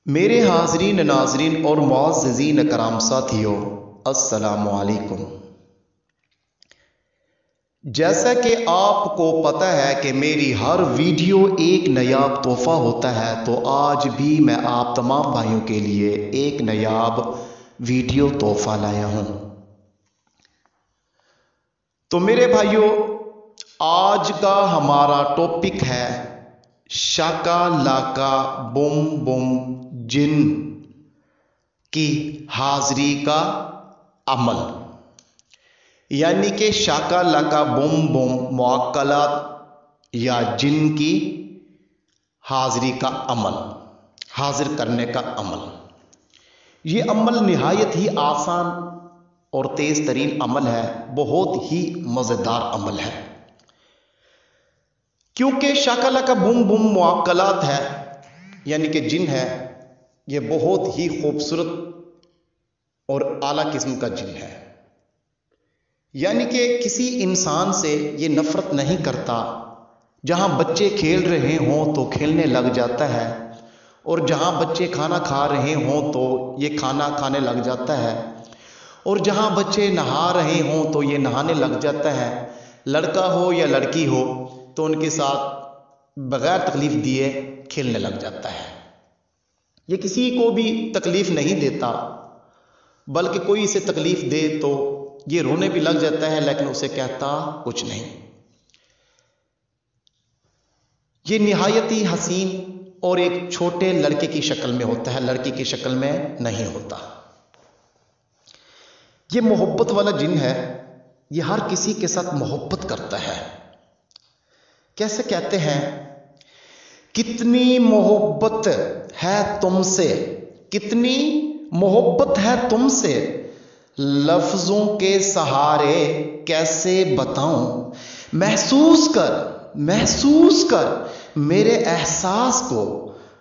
मेरे हाज़रीन नाज़रीन और मुअज़्ज़िज़ीन कराम साथियों, अस्सलामु अलैकुम। जैसा कि आपको पता है कि मेरी हर वीडियो एक नायाब तोहफ़ा होता है, तो आज भी मैं आप तमाम भाइयों के लिए एक नायाब वीडियो तोहफ़ा लाया हूँ। तो मेरे भाइयों, आज का हमारा टॉपिक है शाका लाका बुम बुम जिन की हाज़िरी का अमल, यानी कि शाका लाका बुम बुम मुअक्कलात या जिन की हाज़िरी का अमल, हाजिर करने का अमल। ये अमल निहायत ही आसान और तेज़ तरीन अमल है, बहुत ही मज़ेदार अमल है। क्योंकि शाका लाका बुम बुम मुअक्कलात है, यानी कि जिन है, ये बहुत ही खूबसूरत और आला किस्म का जिन है। यानी कि किसी इंसान से ये नफ़रत नहीं करता। जहाँ बच्चे खेल रहे हों तो खेलने लग जाता है, और जहाँ बच्चे खाना खा रहे हों तो ये खाना खाने लग जाता है, और जहाँ बच्चे नहा रहे हों तो ये नहाने लग जाता है। लड़का हो या लड़की हो तो उनके साथ बग़ैर तकलीफ़ दिए खेलने लग जाता है। ये किसी को भी तकलीफ़ नहीं देता, बल्कि कोई इसे तकलीफ़ दे तो ये रोने भी लग जाता है, लेकिन उसे कहता कुछ नहीं। ये निहायत ही हसीन और एक छोटे लड़के की शक्ल में होता है, लड़की की शक्ल में नहीं होता। ये मोहब्बत वाला जिन है, ये हर किसी के साथ मोहब्बत करता है। कैसे कहते हैं, कितनी मोहब्बत है तुमसे, कितनी मोहब्बत है तुमसे, लफ्ज़ों के सहारे कैसे बताऊं, महसूस कर मेरे एहसास को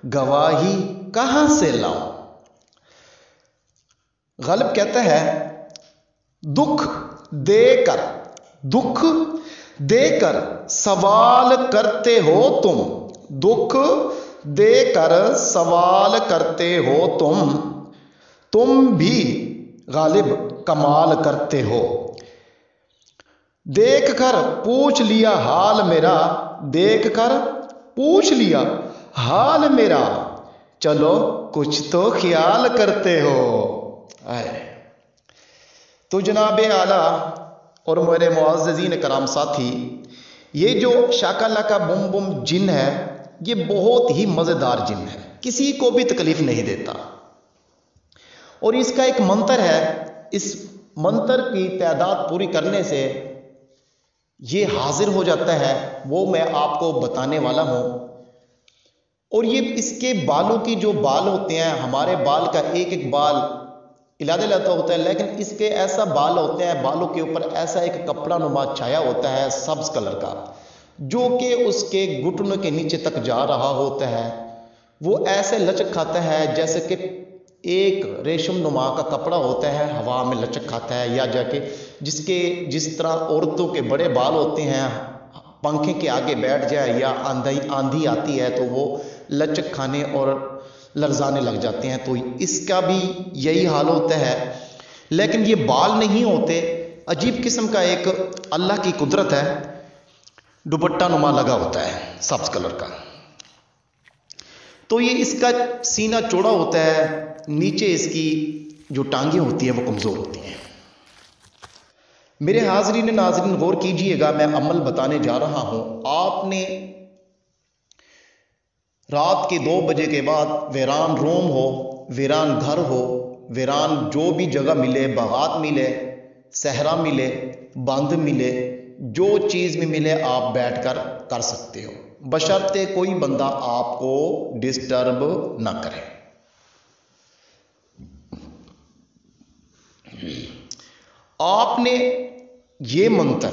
गवाही कहां से लाऊं। गालिब कहता है, दुख देकर सवाल करते हो तुम, दुख देकर सवाल करते हो तुम भी गालिब कमाल करते हो। देख कर पूछ लिया हाल मेरा, देख कर पूछ लिया हाल मेरा, चलो कुछ तो ख्याल करते हो। तो जनाब आला और मेरे मुअज़्ज़िज़ीन कराम साथी, ये जो शाका लाका बुम बुम जिन है, ये बहुत ही मज़ेदार जिन है, किसी को भी तकलीफ़ नहीं देता। और इसका एक मंत्र है, इस मंत्र की तादाद पूरी करने से ये हाजिर हो जाता है, वो मैं आपको बताने वाला हूँ। और ये इसके बालों की जो बाल होते हैं, हमारे बाल का एक एक बाल इलादा होता है, लेकिन इसके ऐसा बाल होते हैं, बालों के ऊपर ऐसा एक कपड़ा नुमा छाया होता है सब्ज कलर का, जो कि उसके घुटनों के नीचे तक जा रहा होता है। वो ऐसे लचक खाता है जैसे कि एक रेशम नुमा का कपड़ा होता है, हवा में लचक खाता है, या जाके जिस तरह औरतों के बड़े बाल होते हैं, पंखे के आगे बैठ जाए या आंधी आती है तो वो लचक खाने और लर्जाने लग जाते हैं। तो इसका भी यही हाल होता है, लेकिन ये बाल नहीं होते, अजीब किस्म का एक अल्लाह की कुदरत है, दुपट्टा नुमा लगा होता है सब्ज कलर का। तो ये इसका सीना चौड़ा होता है, नीचे इसकी जो टांगें होती हैं वो कमज़ोर होती हैं। मेरे हाज़रीन नाज़रीन गौर कीजिएगा, मैं अमल बताने जा रहा हूँ। आपने रात के 2 बजे के बाद वीरान रूम हो, वीरान घर हो, वीरान जो भी जगह मिले, बागात मिले, सहरा मिले, बंद मिले, जो चीज़ में मिले आप बैठकर कर सकते हो, बशर्ते कोई बंदा आपको डिस्टर्ब ना करे। आपने ये मंत्र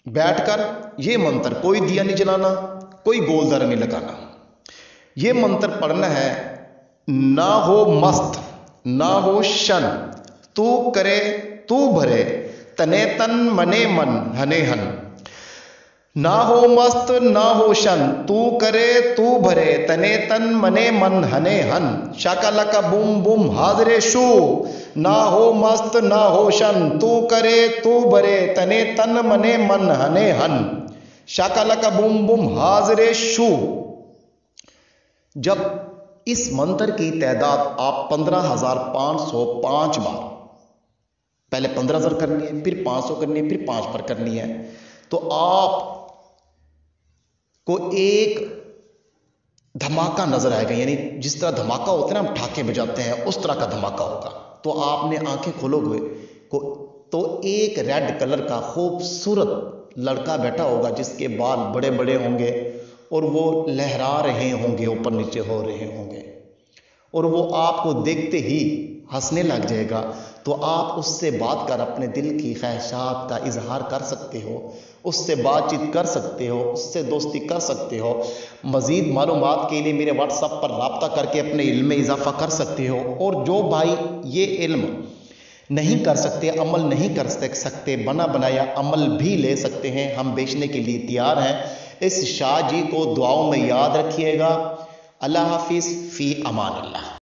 बैठकर, ये मंत्र, कोई दिया नहीं जलाना, कोई गोलदारा नहीं लगाना, ये मंत्र पढ़ना है। ना हो मस्त ना हो शन, तू करे तू भरे, तने तन मने मन हने हन, ना हो मस्त ना हो शन, तू करे तू भरे, तने तन मने मन हने हन। शाका लाका बूम बूम हाजरे शू, ना हो मस्त ना हो शन, तू करे तू भरे, तने तन मने मन हने हन। शाका लाका बूम बूम हाजरे शू। जब इस मंत्र की तादाद आप 15,505 बार, पहले 15,000 करनी है, फिर 500 करनी है, फिर 5 बार करनी है, तो आप को एक धमाका नजर आएगा। यानी जिस तरह धमाका होता है ना, हम ठाके बजाते हैं, उस तरह का धमाका होगा। तो आपने आंखें खोलोगे तो एक रेड कलर का खूबसूरत लड़का बैठा होगा, जिसके बाल बड़े बड़े होंगे और वो लहरा रहे होंगे, ऊपर नीचे हो रहे होंगे, और वो आपको देखते ही हंसने लग जाएगा। तो आप उससे बात कर अपने दिल की ख्वाहिशात का इजहार कर सकते हो, उससे बातचीत कर सकते हो, उससे दोस्ती कर सकते हो। मज़ीद मालूमात के लिए मेरे व्हाट्सएप पर रब्ता करके अपने इल्म में इजाफा कर सकते हो। और जो भाई ये इल्म नहीं कर सकते, अमल नहीं कर सकते, बना बनाया अमल भी ले सकते हैं, हम बेचने के लिए तैयार हैं। इस शाह जी को दुआओं में याद रखिएगा। अल्लाह हाफिज़, फ़ी अमान अल्लाह।